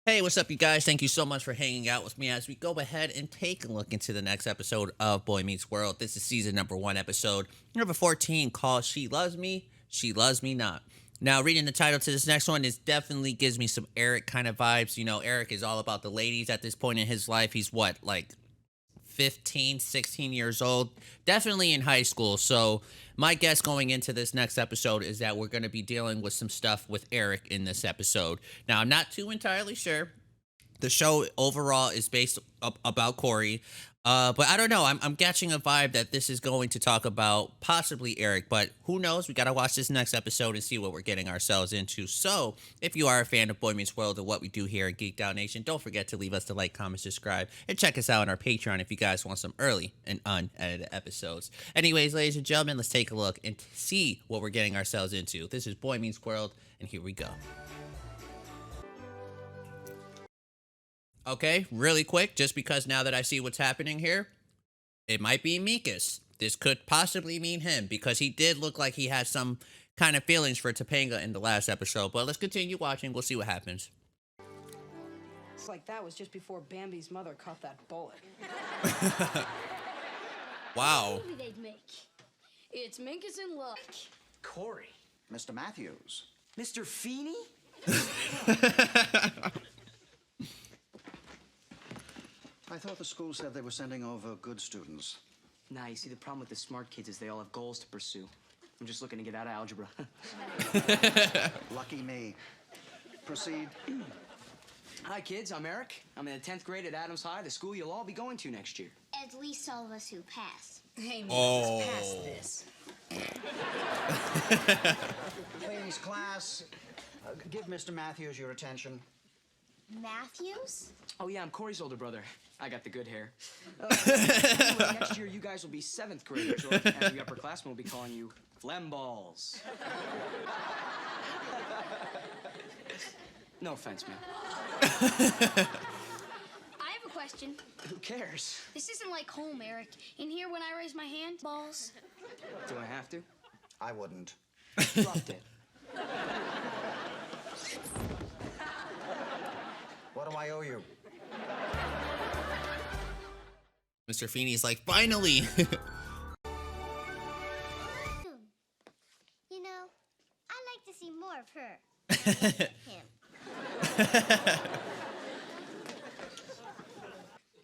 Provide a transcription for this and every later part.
Hey, what's up, you guys? Thank you so much for hanging out with me as we go ahead and take a look into the next episode of Boy Meets World. This is season number 1, episode number 14, called She Loves Me, She Loves Me Not. Now, reading the title to this next one is definitely gives me some Eric kind of vibes. You know, Eric is all about the ladies at this point in his life. He's what, like 15, 16 years old, definitely in high school. So, my guess going into this next episode is that we're going to be dealing with some stuff with Eric in this episode. Now, I'm not too entirely sure. The show overall is based about Corey. But I don't know. I'm catching a vibe that this is going to talk about possibly Eric, but who knows? We got to watch this next episode and see what we're getting ourselves into. So, if you are a fan of Boy Meets World and what we do here at Geeked Out Nation, don't forget to leave us the like, comment, subscribe, and check us out on our Patreon if you guys want some early and unedited episodes. Anyways, ladies and gentlemen, let's take a look and see what we're getting ourselves into. This is Boy Meets World, and here we go. Okay, really quick, just because now that I see what's happening here, it might be Mikas. This could possibly mean him because he did look like he had some kind of feelings for Topanga in the last episode. But let's continue watching. We'll see what happens. It's like that was just before Bambi's mother caught that bullet. Wow. Movie they'd make. It's Minkus in Luck. Corey. Mr. Matthews. Mr. Feeney? I thought the school said they were sending over good students. Nah, you see, the problem with the smart kids is they all have goals to pursue. I'm just looking to get out of algebra. Lucky me. Proceed. Hi, kids. I'm Eric. I'm in the 10th grade at Adams High, the school you'll all be going to next year. At least all of us who pass. Hey, man, Oh. let's pass this. Please, class, give Mr. Matthews your attention. Matthews? Oh, yeah, I'm Corey's older brother. I got the good hair. Anyway, next year, you guys will be 7th graders, or as the upperclassmen will be calling you, Flemballs. No offense, man. I have a question. Who cares? This isn't like home, Eric. In here, when I raise my hand, balls. Do I have to? I wouldn't. Dropped it. What do I owe you? Mr. Feeney's like, finally. You know, I'd like to see more of her. Him.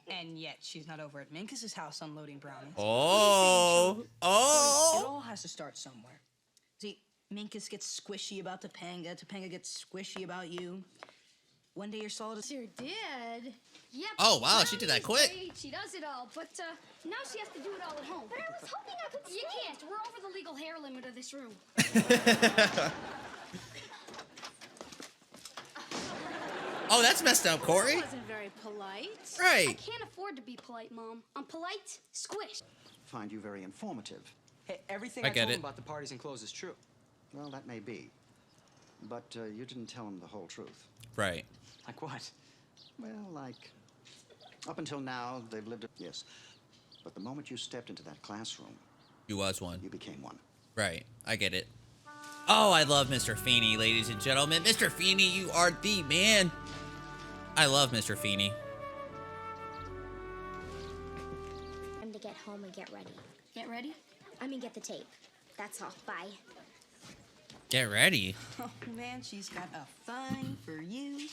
And yet, she's not over at Minkus's house unloading brownies. Oh. It Oh. all has to start somewhere. See, Minkus gets squishy about Topanga. Topanga gets squishy about you. One day you're solid as... Sure did. Yep. Oh, wow, she did that Brownie's quick. great, she does it all, but now she has to do it all at home. But I was hoping I could. You can't. We're over the legal hair limit of this room. Oh, that's messed up, Corey. That wasn't very polite. I Right. can't afford to be polite, Mom. I'm polite, squish. Find you very informative. Hey, everything I I get told it. him about the parties and clothes is true. Well, that may be. But you didn't tell him the whole truth. Right. Like what? Well, like, up until now, they've lived... Yes. But the moment you stepped into that classroom, You was one. you became one. Right. I get it. Oh, I love Mr. Feeney, ladies and gentlemen. Mr. Feeney, you are the man. I love Mr. Feeney. Time to get home and get ready. Get ready? I mean, get the tape. That's all. Bye. Get ready. Oh, man, she's got a fine for you.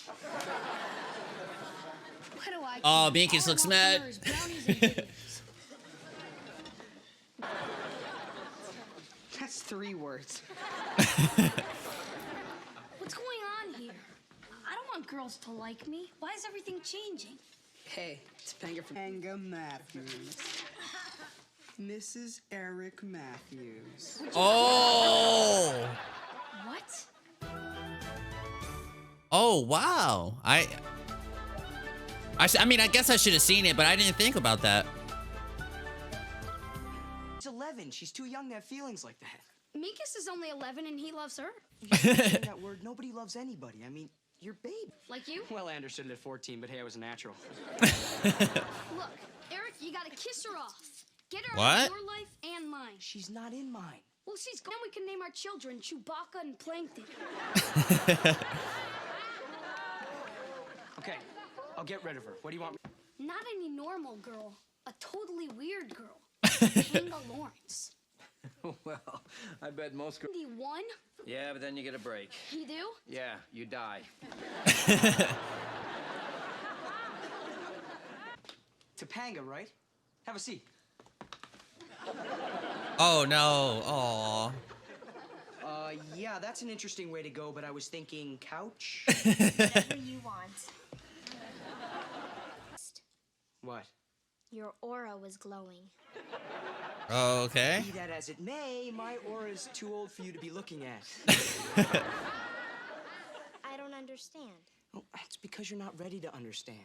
What do I? Oh, care? Minkus All I looks want mad. from her is brownies and cookies. That's 3 words. What's going on here? I don't want girls to like me. Why is everything changing? Hey, Topanga from... Topanga Matthews. Mrs. Eric Matthews. Oh. What? Oh, wow. I mean, I guess I should have seen it, but I didn't think about that. She's 11. She's too young to have feelings like that. Minkus is only 11 and he loves her. Say that word, nobody loves anybody. I mean, you're babe. Like you? Well, I understood it at 14, but hey, I was a natural. Look, Eric, you gotta kiss her off. Get her out What? of your life and mine. She's not in mine. Well, she's gone. We can name our children Chewbacca and Plankton. Okay, I'll get rid of her. What do you want? Not any normal girl. A totally weird girl. Topanga Lawrence. Well, I bet most girls. The one? Yeah, but then you get a break. You do? Yeah, you die. Topanga, right? Have a seat. Oh no. Aw. Yeah, that's an interesting way to go, but I was thinking couch. Whatever you want. What? Your aura was glowing. Okay. Be that as it may, my aura's too old for you to be looking at. I don't understand. Oh, that's because you're not ready to understand.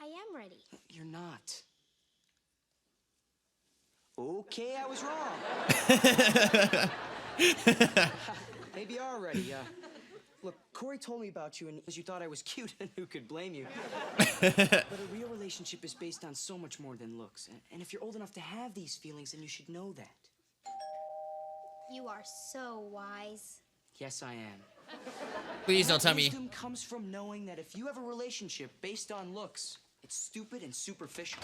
I am ready. You're not. Okay, I was wrong. Maybe you are ready. Look, Corey told me about you, and because you thought I was cute, and who could blame you? But a real relationship is based on so much more than looks. And if you're old enough to have these feelings, then you should know that. You are so wise. Yes, I am. Please don't tell me. Wisdom comes from knowing that if you have a relationship based on looks, it's stupid and superficial.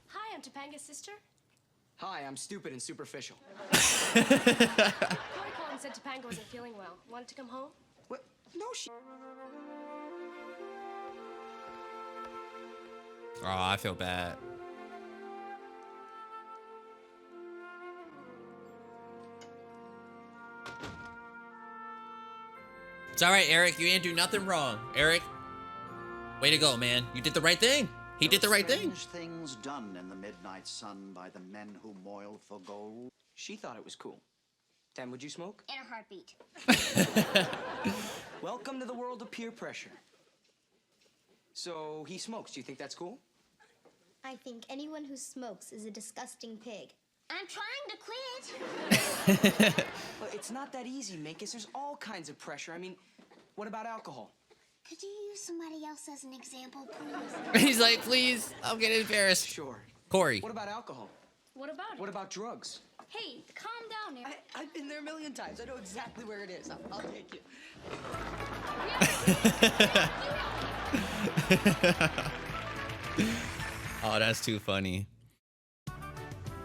Hi, I'm Topanga's sister. Hi, I'm stupid and superficial. Corey called and said Topanga wasn't feeling well. Wanted to come home? What? No, she... Oh, I feel bad. It's all right, Eric. You didn't do nothing wrong. Eric, way to go, man. You did the right thing. He did the right thing. Strange things done in the midnight sun by the men who moil for gold. She thought it was cool. Tam, would you smoke? In a heartbeat. Welcome to the world of peer pressure. So, he smokes. Do you think that's cool? I think anyone who smokes is a disgusting pig. I'm trying to quit. Well, it's not that easy, Minkus. There's all kinds of pressure. I mean, what about alcohol? Could you use somebody else as an example, please? He's like, please, I'm getting embarrassed. Sure. Corey. What about alcohol? What about it? What about drugs? Hey, calm down, Eric. I've been there a million times. I know exactly where it is. I'll take you. Oh, that's too funny.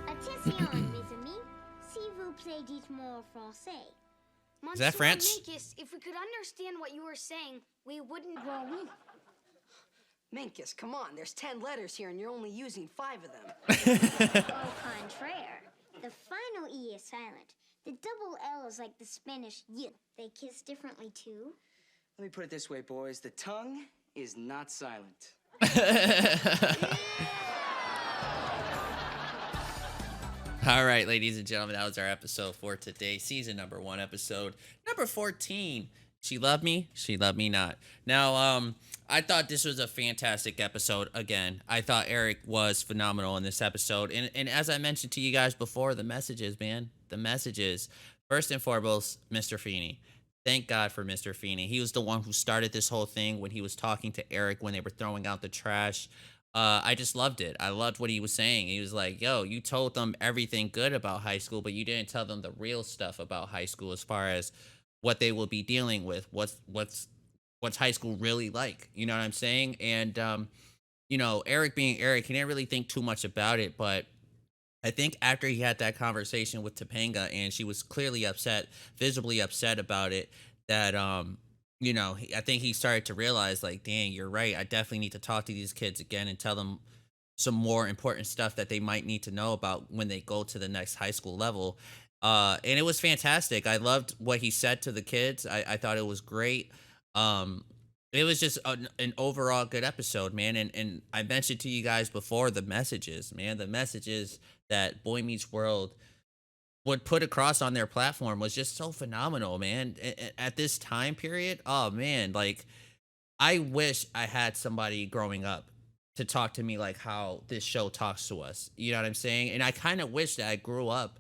Attention, mes amis. Si vous plaît, dites-moi français. Is that French? Minkus, if we could understand what you were saying, we wouldn't. Minkus, come on. There's 10 letters here, and you're only using 5 of them. Au contraire. The final E is silent. The double L is like the Spanish y. They kiss differently, too. Let me put it this way, boys. The tongue is not silent. All right, ladies and gentlemen, that was our episode for today. Season number 1, episode number 14. She loved me, she loved me not. Now, I thought this was a fantastic episode. Again, I thought Eric was phenomenal in this episode. And as I mentioned to you guys before, the messages, man, the messages. First and foremost, Mr. Feeney. Thank God for Mr. Feeney. He was the one who started this whole thing when he was talking to Eric when they were throwing out the trash. I just loved it. I loved what he was saying. He was like, yo, you told them everything good about high school, but you didn't tell them the real stuff about high school as far as what they will be dealing with, what's high school really like. You know what I'm saying? And, you know, Eric being Eric, he didn't really think too much about it, but I think after he had that conversation with Topanga and she was clearly upset, visibly upset about it, that, you know, I think he started to realize, like, dang, you're right. I definitely need to talk to these kids again and tell them some more important stuff that they might need to know about when they go to the next high school level. And it was fantastic. I loved what he said to the kids. I thought it was great. It was just an overall good episode, man. And I mentioned to you guys before the messages, man, the messages that Boy Meets World would put across on their platform was just so phenomenal, man. At this time period, oh man, like I wish I had somebody growing up to talk to me like how this show talks to us. You know what I'm saying? And I kind of wish that I grew up.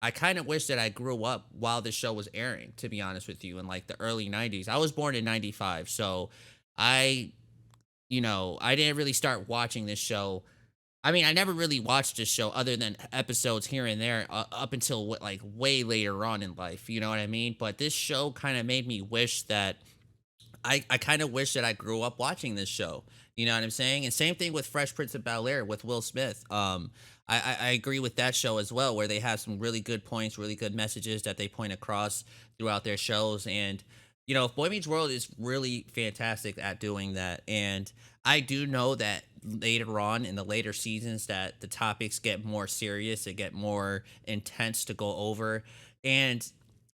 I kind of wish that I grew up while the show was airing, to be honest with you, in like the early 90s. I was born in 95, so I didn't really start watching this show. I mean, I never really watched this show other than episodes here and there up until like way later on in life. You know what I mean? But this show kind of made me wish that I kind of wish that I grew up watching this show. You know what I'm saying? And same thing with Fresh Prince of Bel-Air with Will Smith. I agree with that show as well, where they have some really good points, really good messages that they point across throughout their shows. And, you know, Boy Meets World is really fantastic at doing that. And I do know that later on in the later seasons that the topics get more serious, they get more intense to go over. And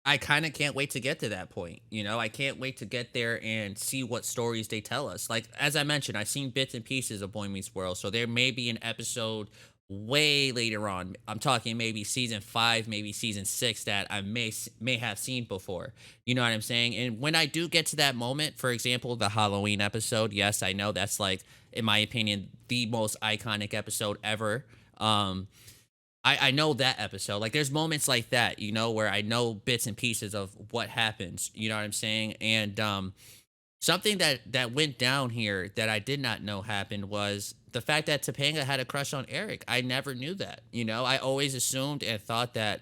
I kind of can't wait to get to that point. You know, I can't wait to get there and see what stories they tell us. Like, as I mentioned, I've seen bits and pieces of Boy Meets World. So there may be an episode way later on. I'm talking maybe season 5, maybe season 6 that I may have seen before. You know what I'm saying? And when I do get to that moment, for example, the Halloween episode, yes, I know that's like, in my opinion, the most iconic episode ever. I know that episode. Like, there's moments like that, you know, where I know bits and pieces of what happens. You know what I'm saying? And something that went down here that I did not know happened was the fact that Topanga had a crush on Eric. I never knew that. You know, I always assumed and thought that,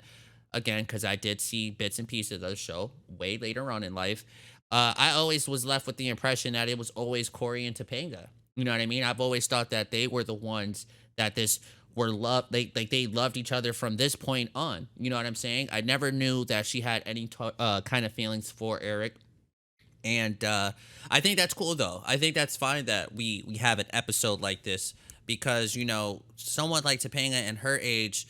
again, because I did see bits and pieces of the show way later on in life. I always was left with the impression that it was always Corey and Topanga. You know what I mean? I've always thought that they were the ones that this were loved. They loved each other from this point on. You know what I'm saying? I never knew that she had any kind of feelings for Eric. And I think that's cool, though. I think that's fine that we have an episode like this because, you know, someone like Topanga and her age,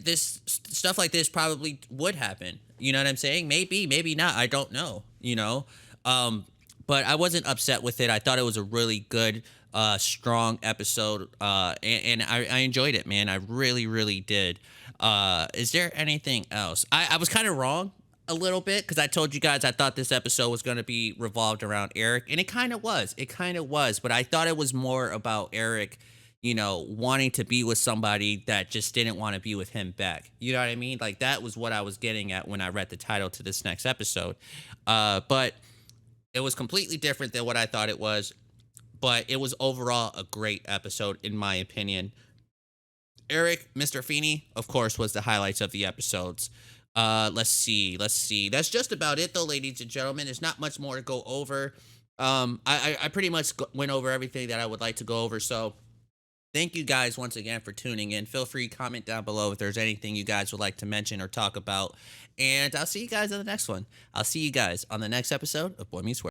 this stuff like this probably would happen. You know what I'm saying? Maybe not. I don't know, you know. But I wasn't upset with it. I thought it was a really good, strong episode. And I enjoyed it, man. I really, really did. Is there anything else? I was kind of wrong a little bit because I told you guys I thought this episode was going to be revolved around Eric, and it kind of was. But I thought it was more about Eric, you know, wanting to be with somebody that just didn't want to be with him back. You know what I mean? Like, that was what I was getting at when I read the title to this next episode. But it was completely different than what I thought it was. But it was overall a great episode, in my opinion. Eric, Mr. Feeney, of course, was the highlights of the episodes. Let's see. That's just about it, though, ladies and gentlemen. There's not much more to go over. I pretty much went over everything that I would like to go over. So thank you guys once again for tuning in. Feel free to comment down below if there's anything you guys would like to mention or talk about. And I'll see you guys on the next one. I'll see you guys on the next episode of Boy Meets World.